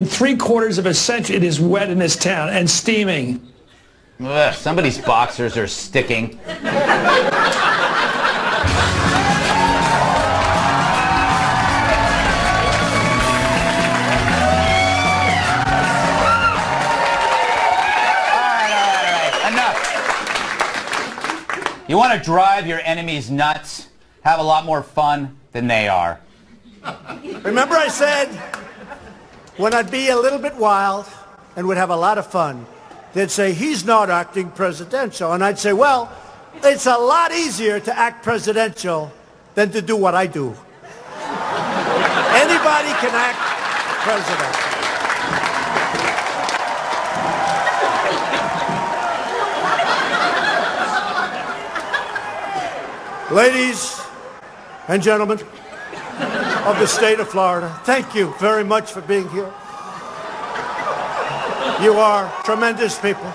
3/4 of a century, it is wet in this town and steaming. Ugh, somebody's boxers are sticking. You want to drive your enemies nuts? Have a lot more fun than they are. Remember I said when I'd be a little bit wild and would have a lot of fun, they'd say, he's not acting presidential. And I'd say, well, it's a lot easier to act presidential than to do what I do. Anybody can act presidential. Ladies and gentlemen of the state of Florida, thank you very much for being here. You are tremendous people.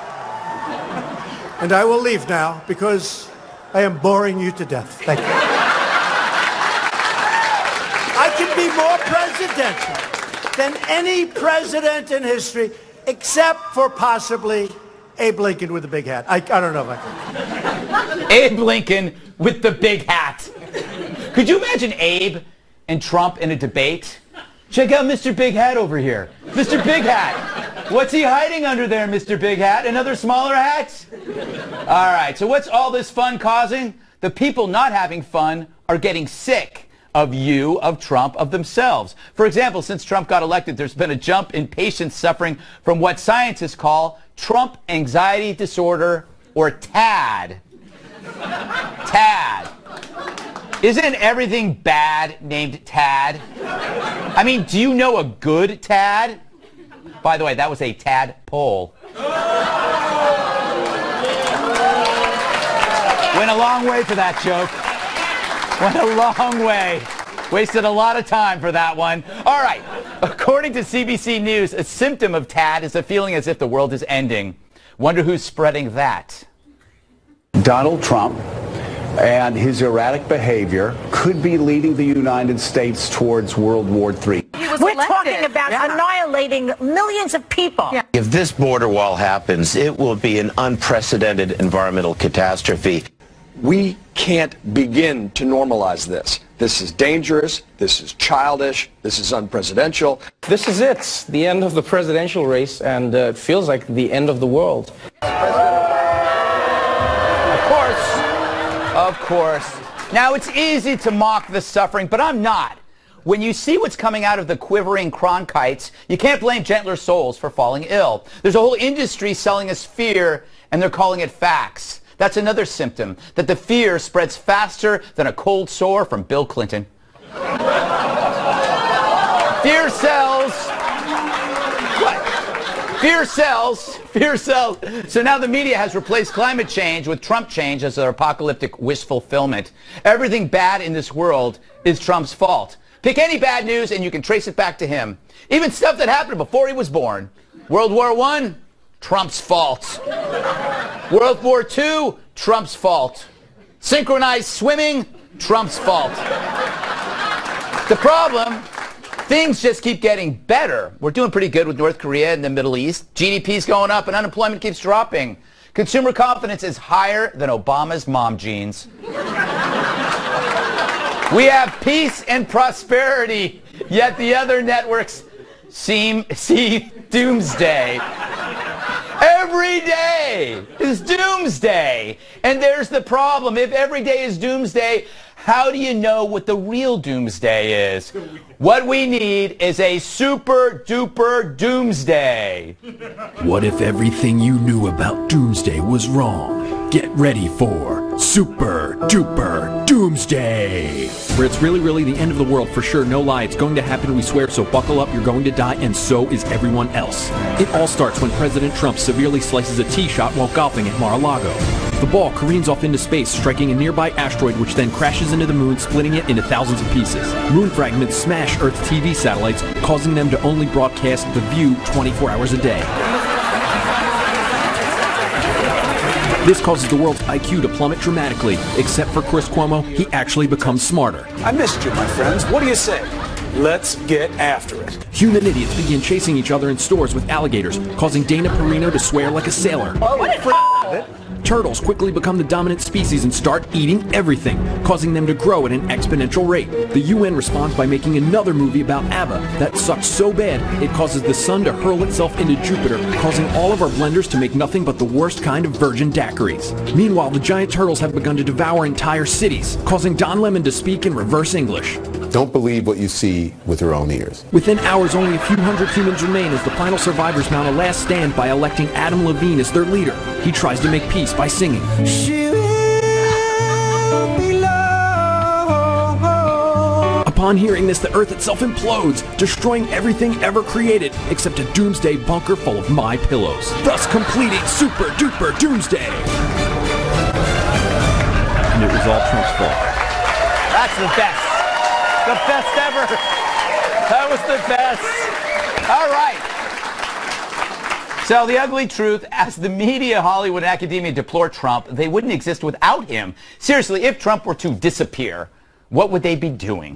And I will leave now because I am boring you to death. Thank you. I can be more presidential than any president in history, except for possibly Abe Lincoln with a big hat. I don't know if I can. Abe Lincoln with the big hat. Could you imagine Abe and Trump in a debate? Check out Mr. Big Hat over here. Mr. Big Hat. What's he hiding under there, Mr. Big Hat? Another smaller hat? All right, so what's all this fun causing? The people not having fun are getting sick of you, of Trump, of themselves. For example, since Trump got elected, there's been a jump in patients suffering from what scientists call Trump anxiety disorder, or TAD. TAD. Isn't everything bad named Tad? I mean, do you know a good Tad? By the way, that was a tadpole. Went a long way for that joke. Went a long way. Wasted a lot of time for that one. All right. According to CBC News, a symptom of TAD is a feeling as if the world is ending. Wonder who's spreading that. Donald Trump and his erratic behavior could be leading the United States towards World War III. We're talking about annihilating millions of people. Yeah. If this border wall happens, it will be an unprecedented environmental catastrophe. We can't begin to normalize this. This is dangerous. This is childish. This is unpresidential. This is it, the end of the presidential race, and it feels like the end of the world. Of course. Now, it's easy to mock the suffering, but I'm not. When you see what's coming out of the quivering Cronkites, you can't blame gentler souls for falling ill. There's a whole industry selling us fear, and they're calling it facts. That's another symptom, that the fear spreads faster than a cold sore from Bill Clinton. Fear sells. What? Fear sells. Fear sells. So now the media has replaced climate change with Trump change as their apocalyptic wish fulfillment. Everything bad in this world is Trump's fault. Pick any bad news and you can trace it back to him. Even stuff that happened before he was born. World War I, Trump's fault. World War II, Trump's fault. Synchronized swimming, Trump's fault. The problem, things just keep getting better. We're doing pretty good with North Korea and the Middle East. GDP's going up and unemployment keeps dropping. Consumer confidence is higher than Obama's mom jeans. We have peace and prosperity, yet the other networks see doomsday. Every day is doomsday. And there's the problem. If every day is doomsday, how do you know what the real doomsday is? What we need is a super duper doomsday. What if everything you knew about doomsday was wrong? Get ready for super duper doomsday. Where it's really the end of the world for sure, no lie. It's going to happen, we swear, so buckle up, you're going to die, and so is everyone else. It all starts when President Trump severely slices a tee shot while golfing at Mar-a-Lago. The ball careens off into space, striking a nearby asteroid which then crashes into the moon, splitting it into thousands of pieces. Moon fragments smash Earth's TV satellites, causing them to only broadcast The View 24 hours a day. This causes the world's IQ to plummet dramatically. Except for Chris Cuomo, he actually becomes smarter. I missed you, my friends. What do you say? Let's get after it. Human idiots begin chasing each other in stores with alligators, causing Dana Perino to swear like a sailor. Turtles quickly become the dominant species and start eating everything, causing them to grow at an exponential rate. The UN responds by making another movie about ABBA that sucks so bad it causes the sun to hurl itself into Jupiter, causing all of our blenders to make nothing but the worst kind of virgin daiquiris. Meanwhile, the giant turtles have begun to devour entire cities, causing Don Lemon to speak in reverse English. Don't believe what you see with your own ears. Within hours, only a few hundred humans remain as the final survivors mount a last stand by electing Adam Levine as their leader. He tries to make peace by singing. Upon hearing this, the Earth itself implodes, destroying everything ever created, except a doomsday bunker full of my pillows, thus completing Super Duper Doomsday. And it was all Trump's fault. That's the best. The best ever. That was the best. All right. So the ugly truth, as the media, Hollywood, and academia deplore Trump, they wouldn't exist without him. Seriously, if Trump were to disappear, what would they be doing?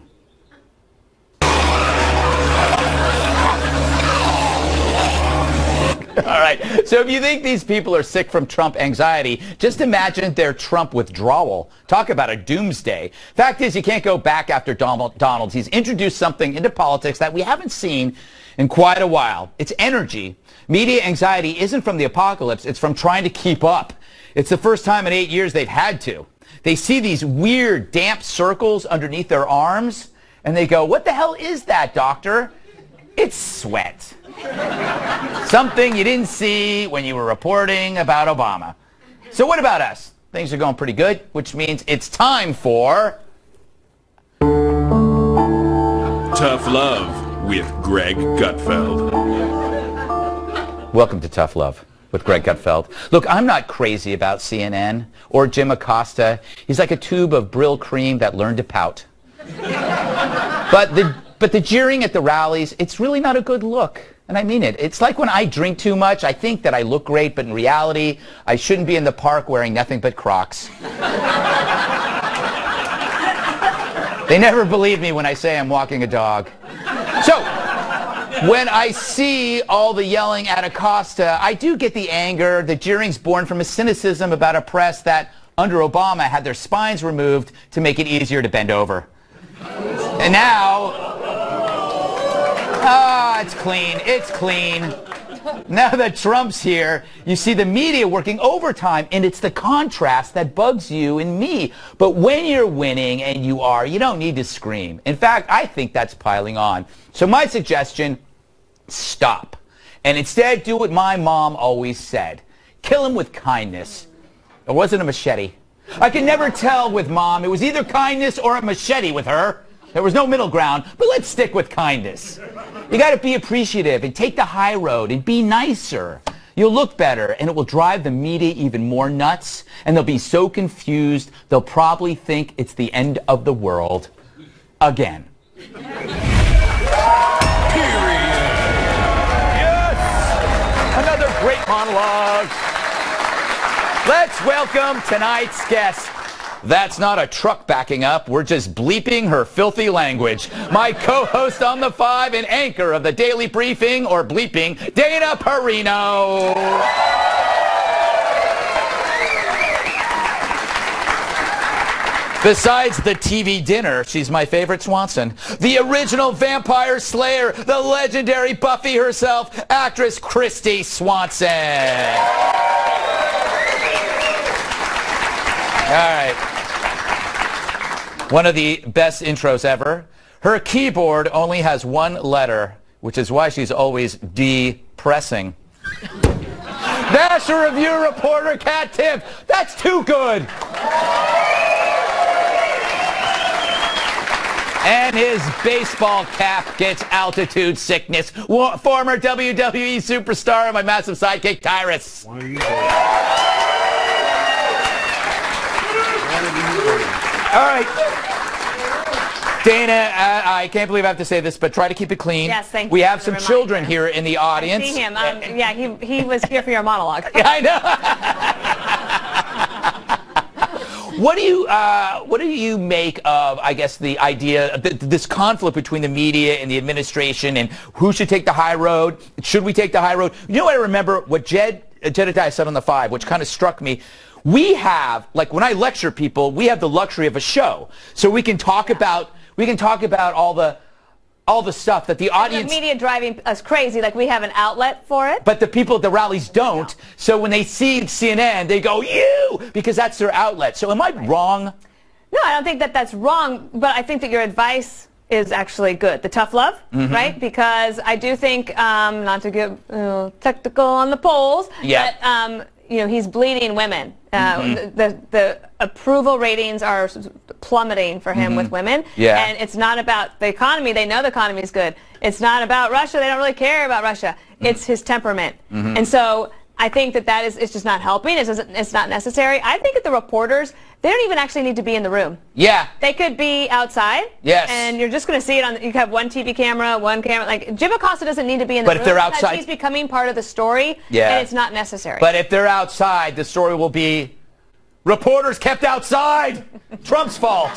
All right, so if you think these people are sick from Trump anxiety, just imagine their Trump withdrawal. Talk about a doomsday. Fact is, you can't go back after Donald. He's introduced something into politics that we haven't seen in quite a while. It's energy. Media anxiety isn't from the apocalypse. It's from trying to keep up. It's the first time in 8 years they've had to. They see these weird, damp circles underneath their arms, and they go, "What the hell is that, doctor?" It's sweat. Something you didn't see when you were reporting about Obama. So what about us? Things are going pretty good, which means it's time for Tough Love with Greg Gutfeld. Welcome to Tough Love with Greg Gutfeld. Look, I'm not crazy about CNN or Jim Acosta. He's like a tube of Brill cream that learned to pout. But the jeering at the rallies, it's really not a good look. And I mean it. It's like when I drink too much, I think that I look great, but in reality, I shouldn't be in the park wearing nothing but Crocs. They never believe me when I say I'm walking a dog. So, when I see all the yelling at Acosta, I do get the anger. The jeering's born from a cynicism about a press that, under Obama, had their spines removed to make it easier to bend over. And now, it's clean. It's clean. Now that Trump's here, you see the media working overtime, and it's the contrast that bugs you and me. But when you're winning, and you are, you don't need to scream. In fact, I think that's piling on. So my suggestion, stop. And instead, do what my mom always said. Kill him with kindness. Or was it a machete? I could never tell with Mom. It was either kindness or a machete with her. There was no middle ground, but let's stick with kindness. You got to be appreciative and take the high road and be nicer. You'll look better, and it will drive the media even more nuts, and they'll be so confused, they'll probably think it's the end of the world again. Yes! Another great monologue. Let's welcome tonight's guest. That's not a truck backing up. We're just bleeping her filthy language. My co-host on the 5 and anchor of the Daily Briefing, or bleeping, Dana Perino. Besides the TV dinner, she's my favorite Swanson. The original vampire slayer, the legendary Buffy herself, actress Christy Swanson. All right. One of the best intros ever. Her keyboard only has one letter, which is why she's always depressing. National Review reporter Kat Tiff. That's too good. And his baseball cap gets altitude sickness. Former WWE superstar and my massive sidekick, Tyrus. Why are you All right. Dana, I can't believe I have to say this, but try to keep it clean. Yes, thank you. We have some children here in the audience. I see him. Yeah, he was here for your monologue. I know. What do you make of, I guess, the idea, this conflict between the media and the administration, and who should take the high road? Should we take the high road? You know what I remember? What Jedediah said on the 5, which kind of struck me. We have, like when I lecture people, we have the luxury of a show, so we can talk about all the stuff that the audience... The media driving us crazy, like we have an outlet for it. But the people at the rallies don't, so when they see CNN, they go, you! Because that's their outlet. So am I wrong? No, I don't think that that's wrong, but I think that your advice is actually good. The tough love, right? Because I do think, not to get technical on the polls, but you know, he's bleeding women. The approval ratings are plummeting for him with women. And it's not about the economy. They know the economy is good. It's not about Russia. They don't really care about Russia. It's his temperament. And so I think that it's just not helping. It's not necessary. I think that the reporters, they don't even actually need to be in the room. They could be outside. And you're just going to see it on, you have one TV camera, one camera. Like, Jim Acosta doesn't need to be in the room. But if they're outside, he's becoming part of the story, and it's not necessary. But if they're outside, the story will be, reporters kept outside. Trump's fault.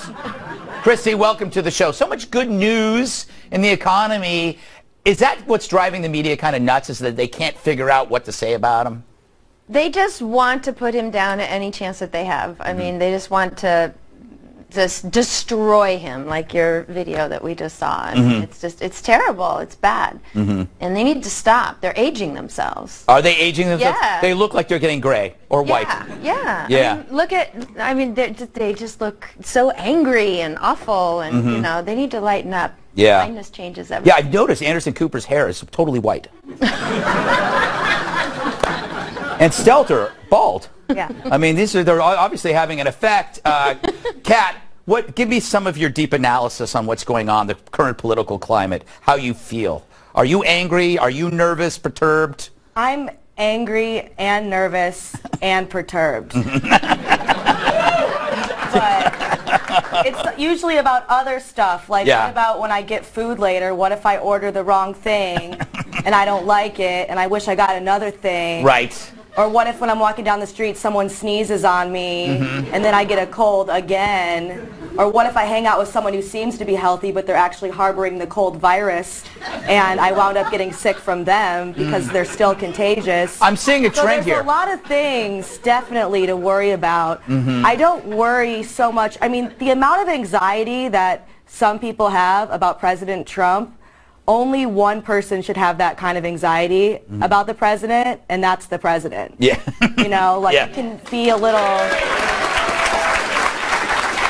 Christy, welcome to the show. So much good news in the economy. Is that what's driving the media kind of nuts, is that they can't figure out what to say about him? They just want to put him down at any chance that they have. I mean, they just want to just destroy him, like your video that we just saw. I mean, it's terrible. It's bad. And they need to stop. They're aging themselves. Are they aging themselves? Yeah. They look like they're getting gray or white. Yeah. I mean, they just look so angry and awful, and you know, they need to lighten up. Kindness changes everything. I've noticed Anderson Cooper's hair is totally white. And Stelter, bald. I mean, they're obviously having an effect. Kat, give me some of your deep analysis on what's going on, the current political climate, how you feel. Are you angry? Are you nervous, perturbed? I'm angry and nervous and perturbed. But it's usually about other stuff, like what about when I get food later? What if I order the wrong thing and I don't like it and I wish I got another thing? Right. Or what if when I'm walking down the street someone sneezes on me and then I get a cold again? Or what if I hang out with someone who seems to be healthy but they're actually harboring the cold virus and I wound up getting sick from them because they're still contagious? I'm seeing a trend here. There's a lot of things definitely to worry about. I don't worry so much. I mean, the amount of anxiety that some people have about President Trump, only one person should have that kind of anxiety about the president, and that's the president. You know, like it can be a little...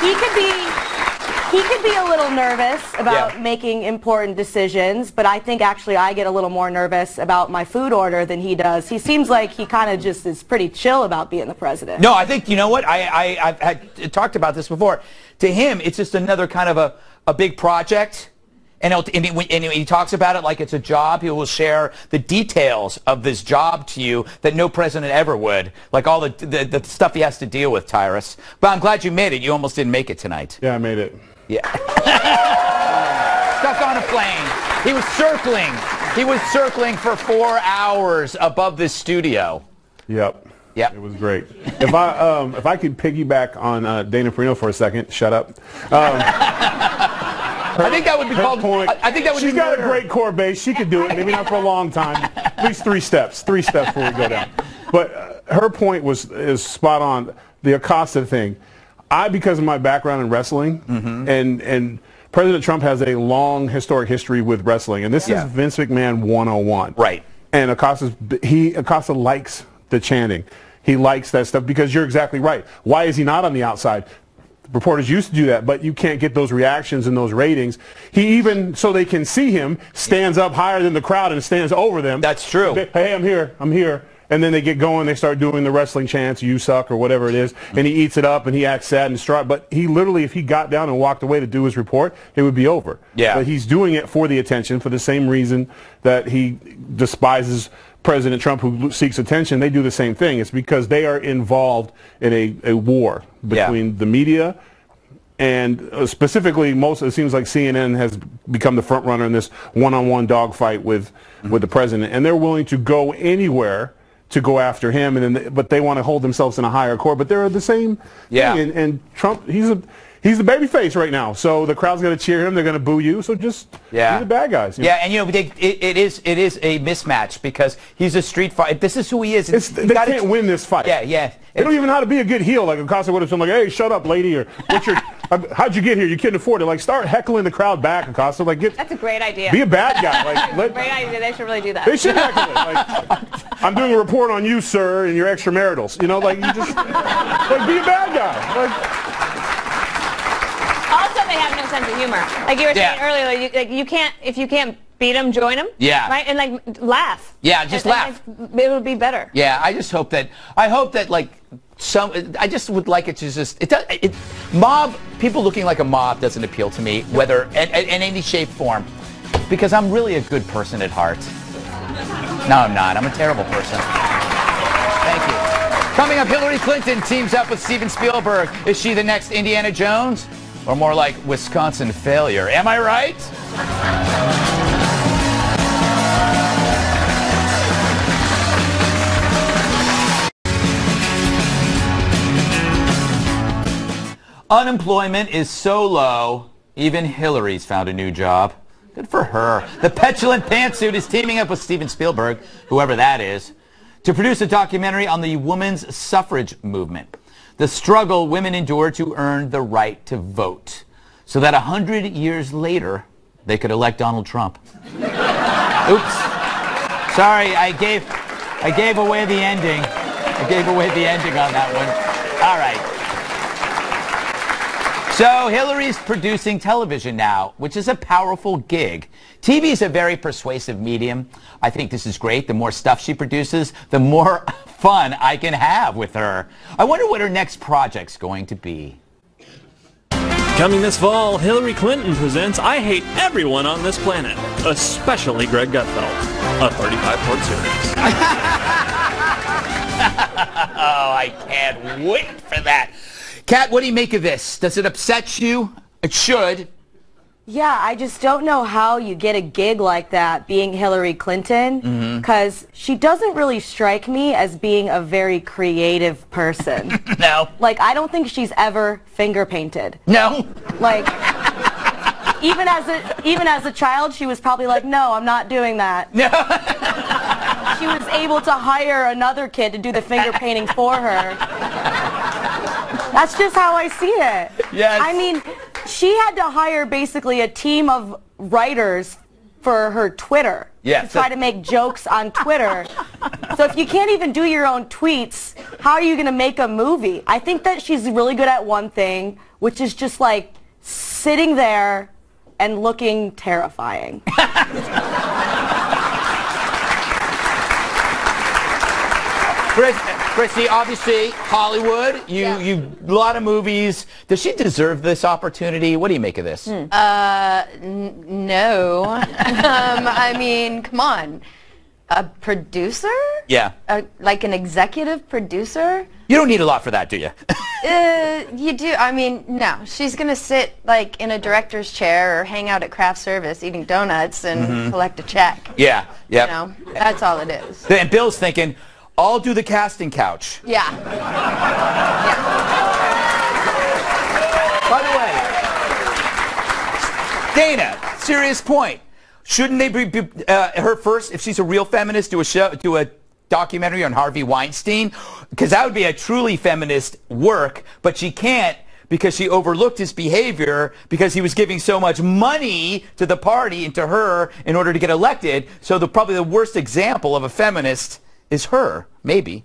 He could be a little nervous about making important decisions, but I think actually I get a little more nervous about my food order than he does. He seems like he kind of just is pretty chill about being the president. No, I think, you know what, I've had talked about this before. To him, it's just another kind of a big project. And he talks about it like it's a job. He will share the details of this job to you that no president ever would, like all the stuff he has to deal with, Tyrus. But I'm glad you made it. You almost didn't make it tonight. Yeah, I made it. Stuck on a plane. He was circling. He was circling for 4 hours above this studio. Yep. It was great. If I could piggyback on Dana Perino for a second, shut up. I think that would be called. I think that would. She's got a great core base. She could do it. Maybe not for a long time. At least 3 steps. 3 steps before we go down. But her point is spot on. The Acosta thing. Because of my background in wrestling, and President Trump has a long historic history with wrestling, and this is Vince McMahon 101. Right. And Acosta likes the chanting. He likes that stuff because you're exactly right. Why is he not on the outside? Reporters used to do that, but you can't get those reactions and those ratings. He even, so they can see him, stands up higher than the crowd and stands over them. That's true. Hey, I'm here. I'm here. And then they get going. They start doing the wrestling chants, you suck, or whatever it is. And he eats it up, and he acts sad and distraught. But he literally, if he got down and walked away to do his report, it would be over. But he's doing it for the attention, for the same reason that he despises President Trump, who seeks attention. They do the same thing. It's because they are involved in a war between the media and specifically, it seems like CNN has become the front runner in this one-on-one dogfight with the president, and they're willing to go anywhere to go after him, and then but they want to hold themselves in a higher court. But they're the same thing. And Trump, he's the baby face right now. So the crowd's going to cheer him. They're going to boo you. So just be the bad guys. Yeah, and it is a mismatch because he's a street fighter. This is who he is. They can't win this fight. Yeah. They don't even know how to be a good heel. Like Acosta would have been like, "Hey, shut up, lady," or "What's your? How'd you get here? You couldn't afford it." Like, start heckling the crowd back, Acosta. Like, that's a great idea. Be a bad guy. Like, great idea. They should really do that. They should heckle it. Like, I'm doing a report on you, sir, and your extramaritals. You know, like you just like be a bad guy. Like. Also, they have no sense of humor. Like you were saying earlier, like you can't, if you can't beat them, join them. Yeah. Right? And like laugh. Yeah, just laugh. It would be better. Yeah, I just hope that, like I just would like it to just, mob, people looking like a mob doesn't appeal to me, whether, in any shape, form, because I'm really a good person at heart. No, I'm not. I'm a terrible person. Thank you. Coming up, Hillary Clinton teams up with Steven Spielberg. Is she the next Indiana Jones? Or more like Wisconsin failure. Am I right? Unemployment is so low, even Hillary's found a new job. Good for her. The petulant pantsuit is teaming up with Steven Spielberg, whoever that is, to produce a documentary on the women's suffrage movement. The struggle women endured to earn the right to vote, so that 100 years later, they could elect Donald Trump. Oops. Sorry, I gave away the ending. I gave away the ending on that one. All right. So Hillary's producing television now, which is a powerful gig. TV is a very persuasive medium. I think this is great. The more stuff she produces, the more fun I can have with her. I wonder what her next project's going to be. Coming this fall, Hillary Clinton presents I Hate Everyone on This Planet, especially Greg Gutfeld, a 35-part series. Oh, I can't wait for that. Kat, what do you make of this? Does it upset you? It should. Yeah, I just don't know how you get a gig like that being Hillary Clinton, because she doesn't really strike me as being a very creative person. No. Like, I don't think she's ever finger painted. No. Like, even as a child, she was probably like, no, I'm not doing that. No. She was able to hire another kid to do the finger painting for her. That's just how I see it. Yes. I mean, she had to hire basically a team of writers for her Twitter to try to make jokes on Twitter. So if you can't even do your own tweets, how are you going to make a movie? I think that she's really good at one thing, which is just like sitting there and looking terrifying. Christy, obviously, Hollywood, you a lot of movies. Does she deserve this opportunity? What do you make of this? No. I mean, come on. A producer? Yeah. Like an executive producer? You don't need a lot for that, do you? You do. I mean, no. She's going to sit, like, in a director's chair or hang out at craft service eating donuts and collect a check. Yeah. Yeah. You know, that's all it is. And Bill's thinking, I'll do the casting couch. Yeah. By the way, Dana, serious point. Shouldn't they be her first, if she's a real feminist, do a documentary on Harvey Weinstein? Because that would be a truly feminist work, but she can't because she overlooked his behavior because he was giving so much money to the party and to her in order to get elected. So probably the worst example of a feminist is her, maybe.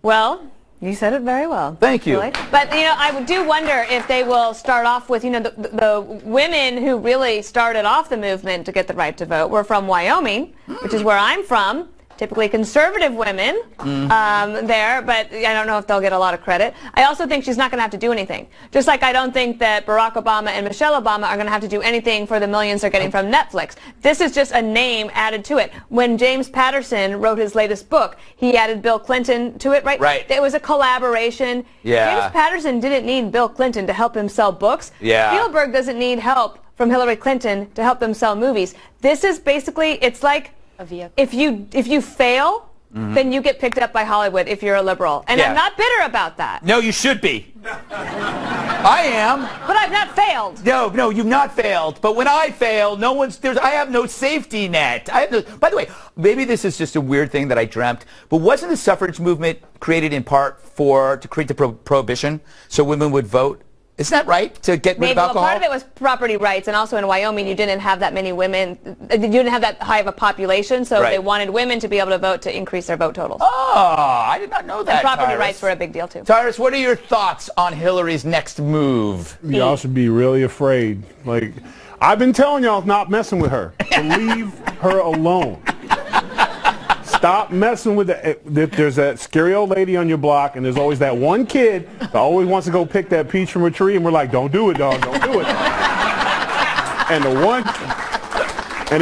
Well, you said it very well. Thank you. Really. But, you know, I do wonder if they will start off with, you know, the women who really started off the movement to get the right to vote were from Wyoming, which is where I'm from. Typically conservative women there, but I don't know if they'll get a lot of credit. I also think she's not going to have to do anything. Just like I don't think that Barack Obama and Michelle Obama are going to have to do anything for the millions they're getting from Netflix. This is just a name added to it. When James Patterson wrote his latest book, he added Bill Clinton to it, right? Right. It was a collaboration. Yeah. James Patterson didn't need Bill Clinton to help him sell books. Yeah. Spielberg doesn't need help from Hillary Clinton to help them sell movies. This is basically, it's like, if you fail then you get picked up by Hollywood if you're a liberal. And I'm not bitter about that. No, you should be. I am. But I've not failed. No, you've not failed. But when I fail, I have no safety net. By the way, maybe this is just a weird thing that I dreamt, but wasn't the suffrage movement created in part to create the prohibition so women would vote? Isn't that right? To get rid of alcohol? Well, part of it was property rights, and also in Wyoming, you didn't have that many women. You didn't have that high of a population, so they wanted women to be able to vote to increase their vote totals. Oh, I did not know that. And property Tyrus. rights were a big deal too. Tyrus, what are your thoughts on Hillary's next move? Y'all should be really afraid. Like, I've been telling y'all not messing with her. To leave her alone. Stop messing with there's that scary old lady on your block, and there's always that one kid that always wants to go pick that peach from a tree, and we're like, don't do it, dog, don't do it. And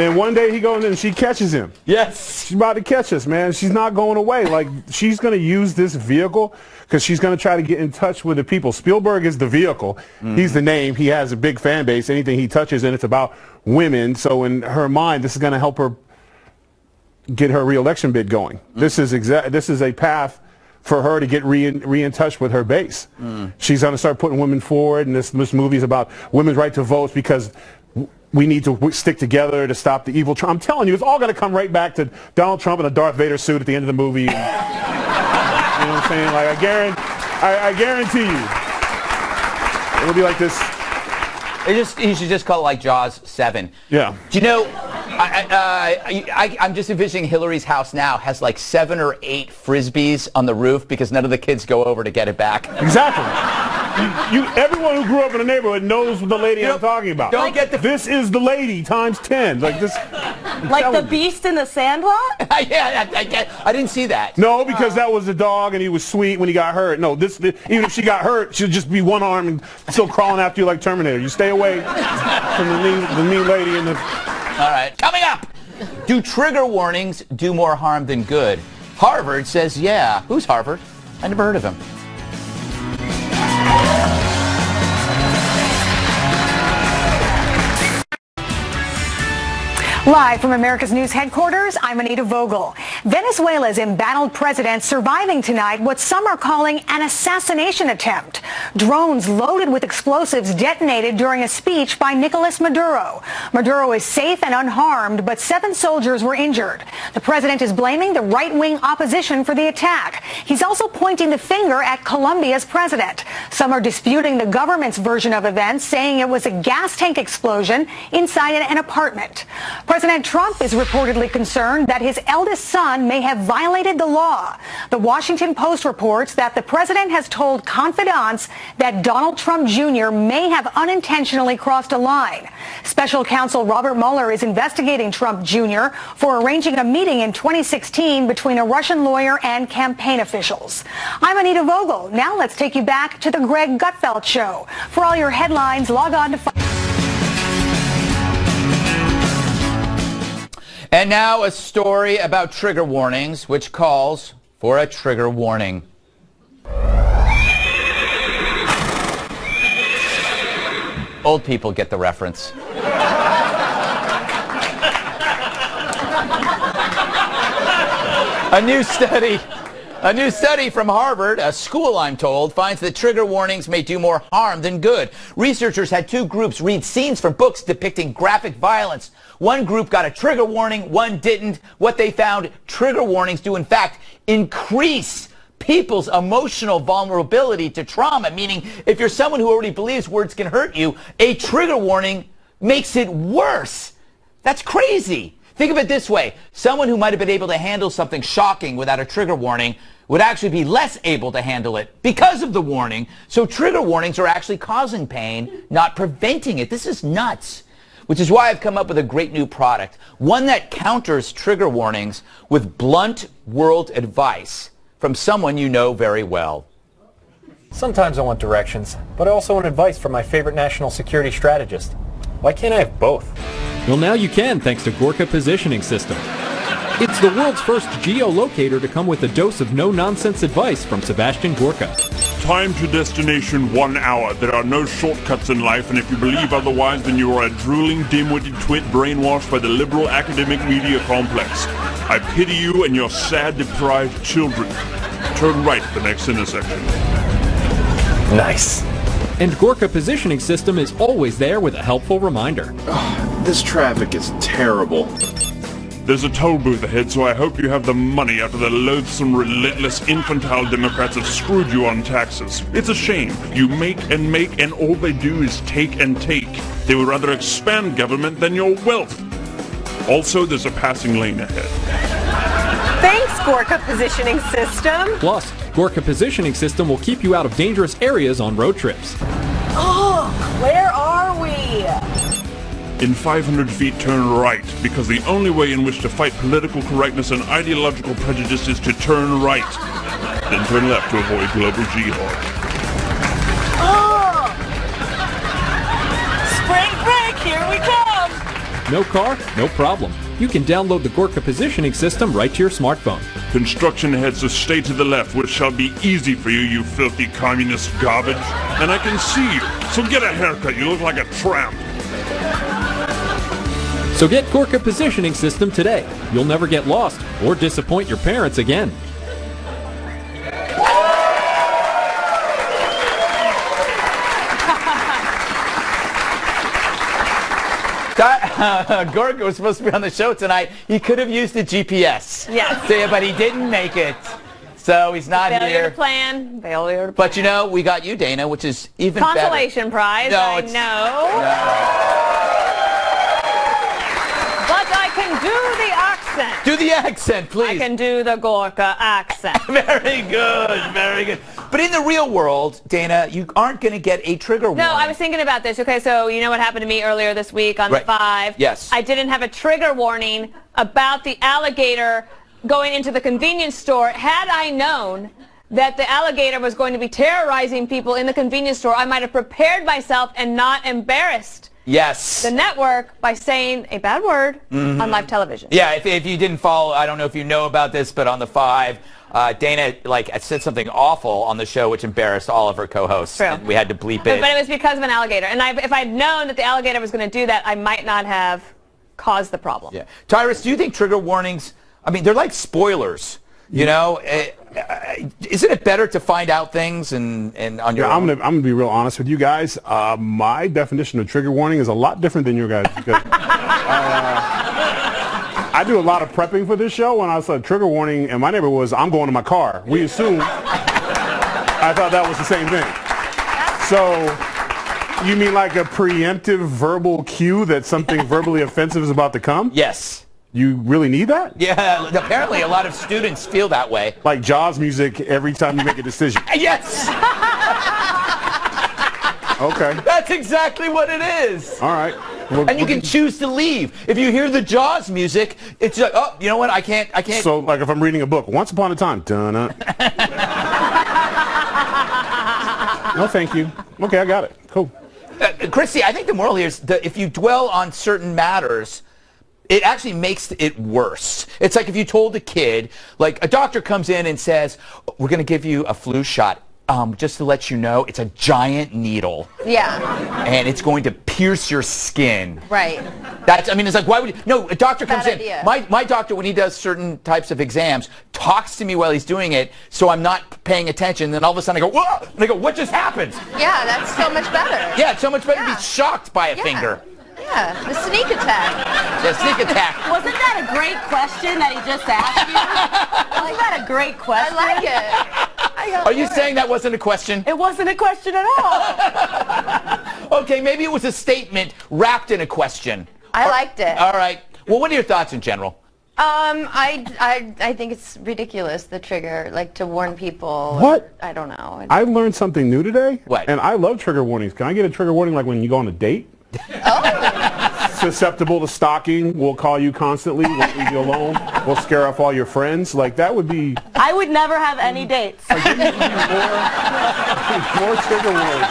then one day he goes in and she catches him. Yes. She's about to catch us, man. She's not going away. Like, she's going to use this vehicle because she's going to try to get in touch with the people. Spielberg is the vehicle. He's the name. He has a big fan base. Anything he touches, and it's about women. So in her mind, this is going to help her get her re-election bid going. This is a path for her to get re in touch with her base. She's going to start putting women forward, and this movie is about women's right to vote because we need to stick together to stop the evil Trump. I'm telling you, it's all going to come right back to Donald Trump in a Darth Vader suit at the end of the movie. You know what I'm saying? Like, I guarantee you, it'll be like this. You should just call it like Jaws 7. Yeah. Do you know, I'm just envisioning Hillary's house now has like 7 or 8 Frisbees on the roof because none of the kids go over to get it back. Exactly. Everyone who grew up in the neighborhood knows the lady I'm talking about. This is the lady times 10. Like this. Like the Beast in the Sandlot? Yeah, I didn't see that. No, because that was the dog, and he was sweet when he got hurt. No, even if she got hurt, she'll just be one arm and still crawling after you like Terminator. You stay away from the mean lady in the. All right, coming up. Do trigger warnings do more harm than good? Harvard says yeah. Who's Harvard? I never heard of him. Live from America's News headquarters, I'm Anita Vogel. Venezuela's embattled president surviving tonight what some are calling an assassination attempt. Drones loaded with explosives detonated during a speech by Nicolas Maduro. Maduro is safe and unharmed, but 7 soldiers were injured. The president is blaming the right-wing opposition for the attack. He's also pointing the finger at Colombia's president. Some are disputing the government's version of events, saying it was a gas tank explosion inside an apartment. President Trump is reportedly concerned that his eldest son may have violated the law. The Washington Post reports that the president has told confidants that Donald Trump Jr. may have unintentionally crossed a line. Special counsel Robert Mueller is investigating Trump Jr. for arranging a meeting in 2016 between a Russian lawyer and campaign officials. I'm Anita Vogel. Now let's take you back to the Greg Gutfeld Show. For all your headlines, log on to... And now a story about trigger warnings, which calls for a trigger warning. Old people get the reference. A new study from Harvard, a school I'm told, finds that trigger warnings may do more harm than good. Researchers had 2 groups read scenes from books depicting graphic violence. One group got a trigger warning, one didn't. What they found, trigger warnings do in fact increase people's emotional vulnerability to trauma, meaning if you're someone who already believes words can hurt you, a trigger warning makes it worse. That's crazy. Think of it this way. Someone who might have been able to handle something shocking without a trigger warning would actually be less able to handle it because of the warning. So trigger warnings are actually causing pain, not preventing it. This is nuts. Which is why I've come up with a great new product, one that counters trigger warnings with blunt world advice from someone you know very well. Sometimes I want directions, but I also want advice from my favorite national security strategist. Why can't I have both? Well, now you can, thanks to Gorka Positioning System. It's the world's first geolocator to come with a dose of no-nonsense advice from Sebastian Gorka. Time to destination 1 hour. There are no shortcuts in life, and if you believe otherwise, then you are a drooling, dim-witted twit brainwashed by the liberal academic media complex. I pity you and your sad, deprived children. Turn right at the next intersection. Nice. And Gorka Positioning System is always there with a helpful reminder. This traffic is terrible. There's a toll booth ahead, so I hope you have the money after the loathsome, relentless, infantile Democrats have screwed you on taxes. It's a shame. You make, and all they do is take and take. They would rather expand government than your wealth. Also, there's a passing lane ahead. Thanks, Gorka Positioning System. Plus, Gorka Positioning System will keep you out of dangerous areas on road trips. Oh, where are we? In 500 feet, turn right, because the only way in which to fight political correctness and ideological prejudice is to turn right. Then turn left to avoid global jihad. Oh! Spring break, here we come! No car? No problem. You can download the Gorka Positioning System right to your smartphone. Construction ahead, so stay to the left, which shall be easy for you, you filthy communist garbage. And I can see you, so get a haircut. You look like a tramp. So get Gorka Positioning System today. You'll never get lost or disappoint your parents again. Gorka was supposed to be on the show tonight. He could have used the GPS. Yes. But he didn't make it. So he's not Failure here. To plan. Failure to plan. But you know, we got you, Dana, which is even better. Consolation prize. No, I it's, know. No. But I can do the accent. Do the accent, please. I can do the Gorka accent. Very good, very good. But in the real world, Dana, you aren't going to get a trigger warning. No, I was thinking about this. Okay, so you know what happened to me earlier this week on the 5? Yes. I didn't have a trigger warning about the alligator going into the convenience store. Had I known that the alligator was going to be terrorizing people in the convenience store, I might have prepared myself and not embarrassed the network by saying a bad word on live television. Yeah, if you didn't follow, I don't know if you know about this, but on the 5, Dana said something awful on the show which embarrassed all of her co-hosts. True. And we had to bleep But it. it was because of an alligator. And if I'd known that the alligator was going to do that, I might not have caused the problem. Yeah. Tyrus, do you think trigger warnings, I mean, they're like spoilers. You know, isn't it better to find out things and on your own? I'm gonna be real honest with you guys. My definition of trigger warning is a lot different than your guys because I do a lot of prepping for this show. When I said trigger warning, and my neighbor was, I'm going to my car. We assumed I thought that was the same thing. So you mean like a preemptive verbal cue that something verbally offensive is about to come? Yes. You really need that? Yeah, apparently a lot of students feel that way. Like Jaws music every time you make a decision. Yes! Okay. That's exactly what it is. All right. And you can choose to leave. If you hear the Jaws music, it's like, oh, you know what, I can't. So, like if I'm reading a book, Once Upon a Time, dun-dun. No, thank you. Okay, I got it. Cool. Christy, I think the moral here is that if you dwell on certain matters, it actually makes it worse. It's like if you told a kid, like a doctor comes in and says, we're going to give you a flu shot. Just to let you know, it's a giant needle. Yeah. And it's going to pierce your skin. Right. That's, I mean, it's like, why would you? No, a doctor comes Bad in. idea. My doctor, when he does certain types of exams, talks to me while he's doing it, so I'm not paying attention. Then all of a sudden I go, whoa! And I go, what just happened? Yeah, that's so much better. Yeah, it's so much better to be shocked by a finger. Yeah, the sneak attack. The sneak attack. Wasn't that a great question that he just asked you? Wasn't that a great question? I like it. Are you saying that wasn't a question? It wasn't a question at all. Okay, maybe it was a statement wrapped in a question. I liked it. All right. Well, what are your thoughts in general? I think it's ridiculous, the trigger, like to warn people. What? I don't know. I learned something new today. What? And I love trigger warnings. Can I get a trigger warning like when you go on a date? Oh. Susceptible to stalking, will call you constantly, won't leave you alone, will scare off all your friends. Like that would be... I would never have any dates. More trigger warnings.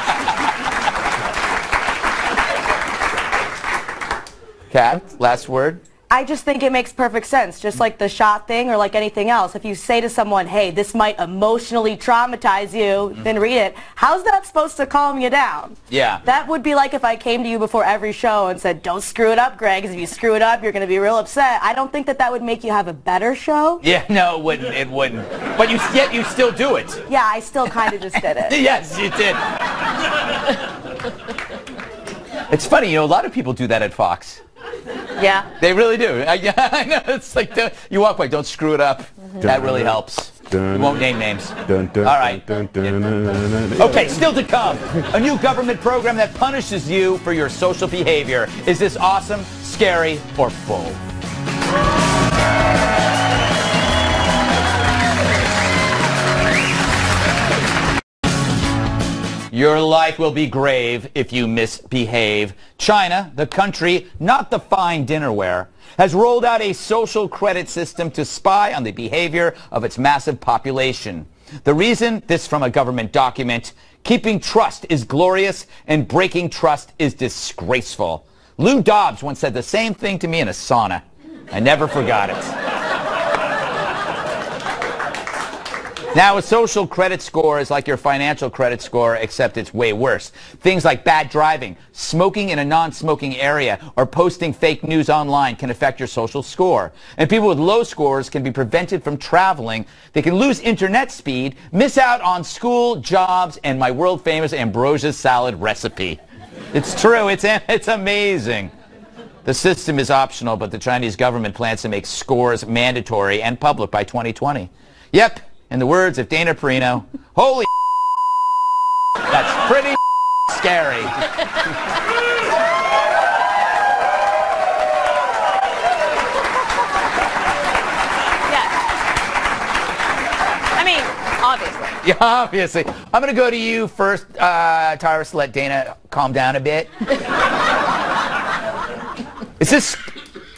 Kat, last word? I just think it makes perfect sense, just like the shot thing or like anything else. If you say to someone, hey, this might emotionally traumatize you, then read it. How's that supposed to calm you down? Yeah. That would be like if I came to you before every show and said, don't screw it up, Greg, because if you screw it up, you're going to be real upset. I don't think that that would make you have a better show. Yeah, no, it wouldn't. It wouldn't. But yet you still do it. Yeah, I still kind of just did it. Yes, you did. It's funny, you know, a lot of people do that at Fox. Yeah. They really do. I know. It's like, you walk by, don't screw it up. That really helps. We won't name names. All right. Okay, still to come. A new government program that punishes you for your social behavior. Is this awesome, scary, or full? Your life will be grave if you misbehave. China, the country, not the fine dinnerware, has rolled out a social credit system to spy on the behavior of its massive population. The reason? This from a government document. Keeping trust is glorious and breaking trust is disgraceful. Lou Dobbs once said the same thing to me in a sauna. I never forgot it. Now, a social credit score is like your financial credit score, except it's way worse. Things like bad driving, smoking in a non-smoking area, or posting fake news online can affect your social score. And people with low scores can be prevented from traveling. They can lose internet speed, miss out on school, jobs, and my world-famous ambrosia salad recipe. It's true. It's amazing. The system is optional, but the Chinese government plans to make scores mandatory and public by 2020. Yep. In the words of Dana Perino, holy that's pretty scary. Yes. I mean, obviously. Yeah, obviously. I'm going to go to you first, Tyrus, let Dana calm down a bit. Is this...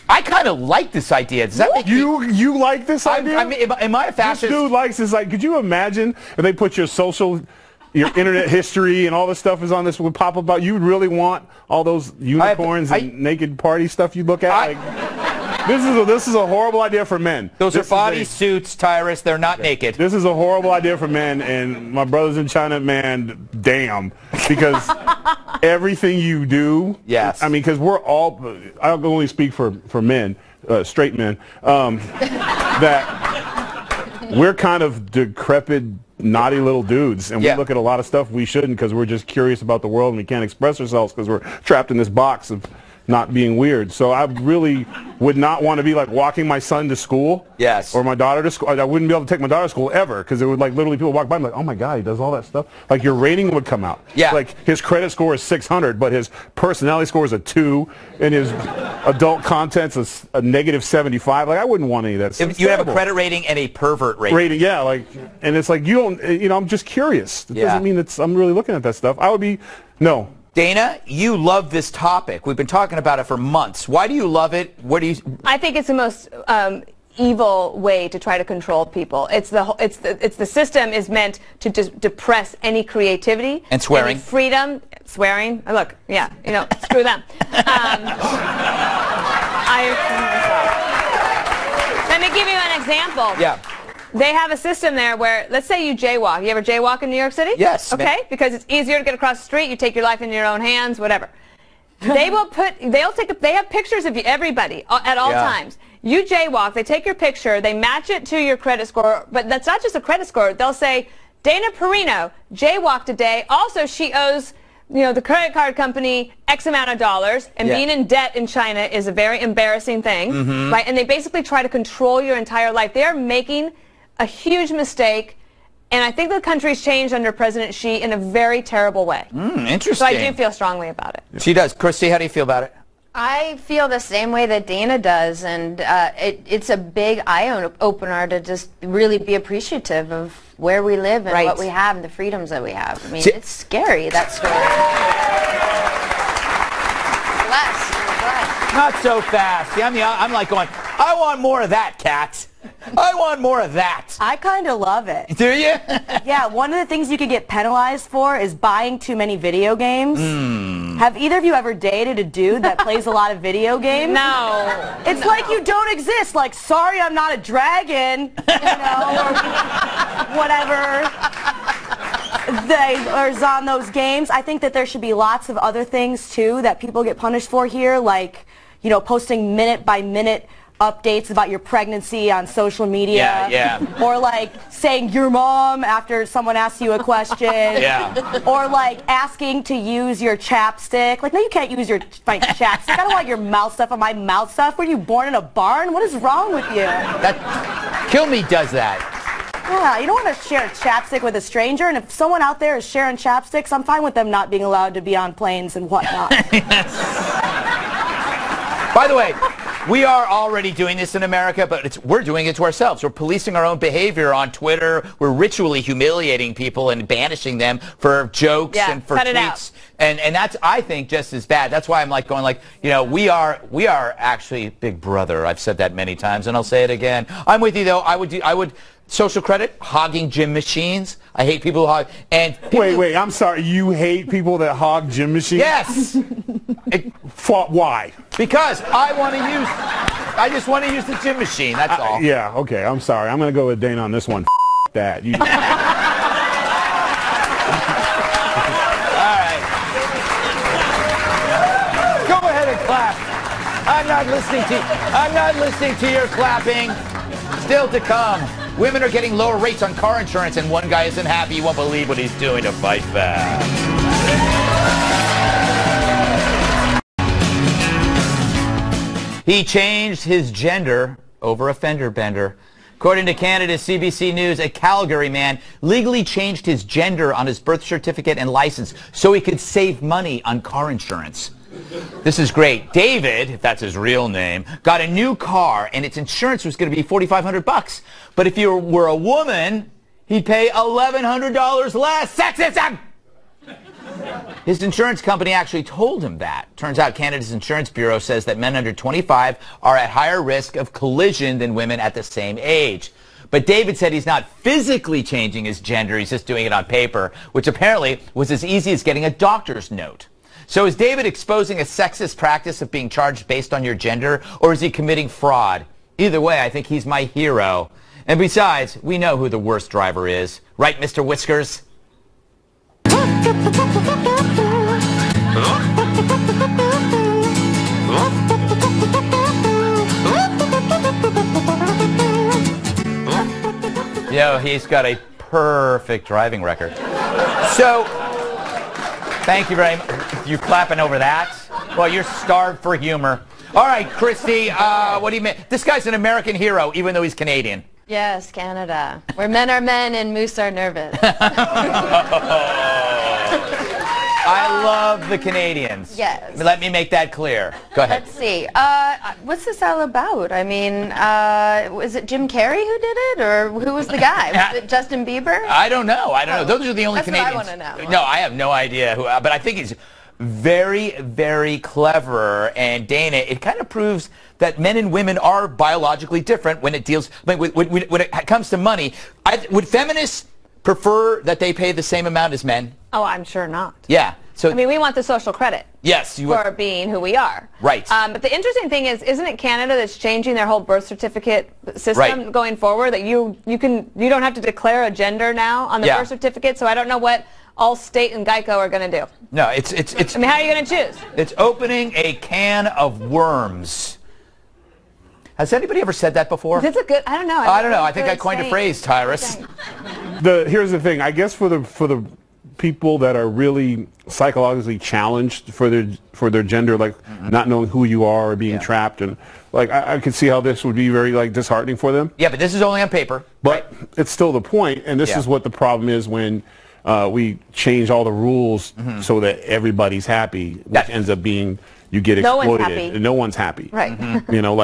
I kind of like this idea. Does that make you like this idea? I mean, am I a fascist? This dude likes this. Like, could you imagine if they put your internet history and all this stuff is on this would pop up? You would really want all those unicorns and naked party stuff you look at? This is a horrible idea for men. Those are body suits, Tyrus. They're not naked. This is a horrible idea for men, and my brothers in China, man, damn, because everything you do. Yes. I mean, because we're all. I can only speak for men, straight men, that we're kind of decrepit, naughty little dudes, and we look at a lot of stuff we shouldn't because we're just curious about the world and we can't express ourselves because we're trapped in this box of not being weird. So I really would not want to be like walking my son to school. Yes. Or my daughter to school. I wouldn't be able to take my daughter to school ever because it would like literally people walk by and be like, oh my God, he does all that stuff. Like your rating would come out. Yeah. Like his credit score is 600, but his personality score is a 2, and his adult content's a negative 75. Like I wouldn't want any of that. If you have a credit rating and a pervert rating. Yeah, like, and it's like you don't, I'm just curious. It doesn't mean I'm really looking at that stuff. I would be, no. Dana, you love this topic. We've been talking about it for months. Why do you love it? What do you? I think it's the most evil way to try to control people. It's the system is meant to just depress any creativity and swearing, any freedom, swearing. Look, yeah, screw them. Let me give you an example. Yeah. They have a system there where, let's say you jaywalk. You ever jaywalk in New York City? Yes. Okay, because it's easier to get across the street. You take your life into your own hands, whatever. They have pictures of you, everybody, at all times. You jaywalk, they take your picture, they match it to your credit score, but that's not just a credit score. They'll say, Dana Perino jaywalked today. Also, she owes, the credit card company X amount of dollars, and being in debt in China is a very embarrassing thing, right? And they basically try to control your entire life. They are making a huge mistake, and I think the country's changed under President Xi in a very terrible way. Interesting. So I do feel strongly about it. She does. Christy, how do you feel about it? I feel the same way that Dana does, and it's a big eye-opener to just really be appreciative of where we live and what we have and the freedoms that we have. I mean, it's scary, that story. Not so fast. See, I'm like going, I want more of that, Kat. I want more of that. I kind of love it. Do you? Yeah, one of the things you could get penalized for is buying too many video games. Have either of you ever dated a dude that plays a lot of video games? No. It's like you don't exist. Like, sorry, I'm not a dragon, or whatever is on those games. I think that there should be lots of other things, too, that people get punished for here, like, posting minute-by-minute updates about your pregnancy on social media. Yeah. Or like saying your mom after someone asks you a question. Yeah. Or like asking to use your chapstick. Like, no, you can't use my chapstick. I don't want your mouth stuff on my mouth stuff. Were you born in a barn? What is wrong with you? Kill Me does that. Yeah, you don't want to share a chapstick with a stranger, and if someone out there is sharing chapsticks, I'm fine with them not being allowed to be on planes and whatnot. By the way, we are already doing this in America, but we're doing it to ourselves. We're policing our own behavior on Twitter. We're ritually humiliating people and banishing them for jokes and for tweets. And that's, I think, just as bad. That's why I'm we are actually Big Brother. I've said that many times, and I'll say it again. I'm with you, though. I would social credit, hogging gym machines. I hate people who hog. And wait, I'm sorry. You hate people that hog gym machines? Yes. Why? Because I just want to use the gym machine. That's all. Yeah. Okay. I'm sorry. I'm going to go with Dana on this one. That. You. All right. Go ahead and clap. I'm not listening to your clapping. Still to come. Women are getting lower rates on car insurance, and one guy isn't happy. You won't believe what he's doing to fight back. He changed his gender over a fender bender. According to Canada's CBC News, a Calgary man legally changed his gender on his birth certificate and license so he could save money on car insurance. This is great. David, if that's his real name, got a new car, and its insurance was going to be $4,500. But if you were a woman, he'd pay $1,100 less. Sexism! His insurance company actually told him that. Turns out Canada's Insurance Bureau says that men under 25 are at higher risk of collision than women at the same age. But David said he's not physically changing his gender. He's just doing it on paper, which apparently was as easy as getting a doctor's note. So is David exposing a sexist practice of being charged based on your gender, or is he committing fraud? Either way, I think he's my hero. And besides, we know who the worst driver is. Right, Mr. Whiskers? Yo, he's got a perfect driving record. So, thank you very much. You clapping over that? Well, you're starved for humor. All right, Christy, what do you mean? This guy's an American hero, even though he's Canadian. Yes, Canada. Where men are men and moose are nervous. I love the Canadians. Yes. Let me make that clear. Go ahead. Let's see. What's this all about? I mean, was it Jim Carrey who did it, or who was the guy? Was it Justin Bieber? I don't know. Those are the only Canadians. That's what I want to know. No, I have no idea who. But I think he's very, very clever. And Dana, it kind of proves that men and women are biologically different when it deals. When it comes to money. Would feminists prefer that they pay the same amount as men? Oh, I'm sure not. Yeah. So I mean, we want the social credit. Yes, for being who we are. Right. But the interesting thing is, isn't it Canada that's changing their whole birth certificate system going forward? That you don't have to declare a gender now on the birth certificate. So I don't know what Allstate and Geico are going to do. No, it's. I mean, how are you going to choose? It's opening a can of worms. Has anybody ever said that before? It's a good. I don't know. I don't know. I think I coined a phrase, Tyrus. Here's the thing. I guess for the people that are really psychologically challenged for their gender, like not knowing who you are or being trapped, and like I could see how this would be very disheartening for them. Yeah, but this is only on paper. But it's still the point, and this is what the problem is when we change all the rules so that everybody's happy, which ends up being you get exploited. And no one's happy. Right. You know,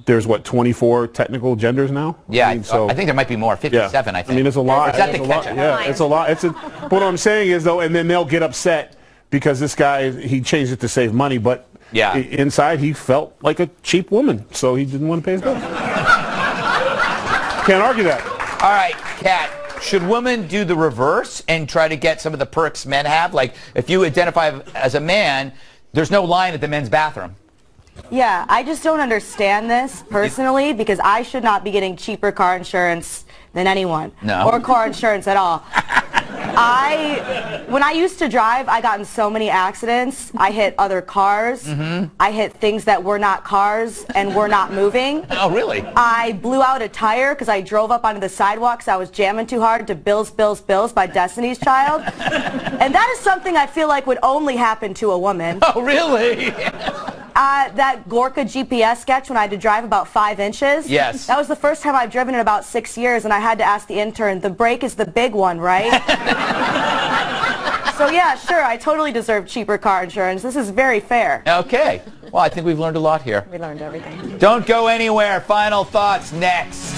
there's 24 technical genders now? Yeah, I think there might be more, 57, I think. I mean, it's a lot. Is that the catch-up? Yeah, it's a lot. What I'm saying is, though, and then they'll get upset because this guy, he changed it to save money, but Yeah. Inside, he felt like a cheap woman, so he didn't want to pay his bills. Can't argue that. All right, Kat. Should women do the reverse and try to get some of the perks men have? Like, if you identify as a man, there's no line at the men's bathroom. Yeah, I just don't understand this personally because I should not be getting cheaper car insurance than anyone. No. Or car insurance at all. When I used to drive, I got in so many accidents. I hit other cars. I hit things that were not cars and were not moving. Oh, really? I blew out a tire because I drove up onto the sidewalk because I was jamming too hard to Bills, Bills, Bills by Destiny's Child. And that is something I feel like would only happen to a woman. Oh, really? That Gorka GPS sketch when I had to drive about 5 inches. Yes. That was the first time I've driven in about 6 years, and I had to ask the intern, the brake is the big one, right? So yeah, sure, I totally deserve cheaper car insurance. This is very fair. Okay. Well, I think we've learned a lot here. We learned everything. Don't go anywhere. Final thoughts next.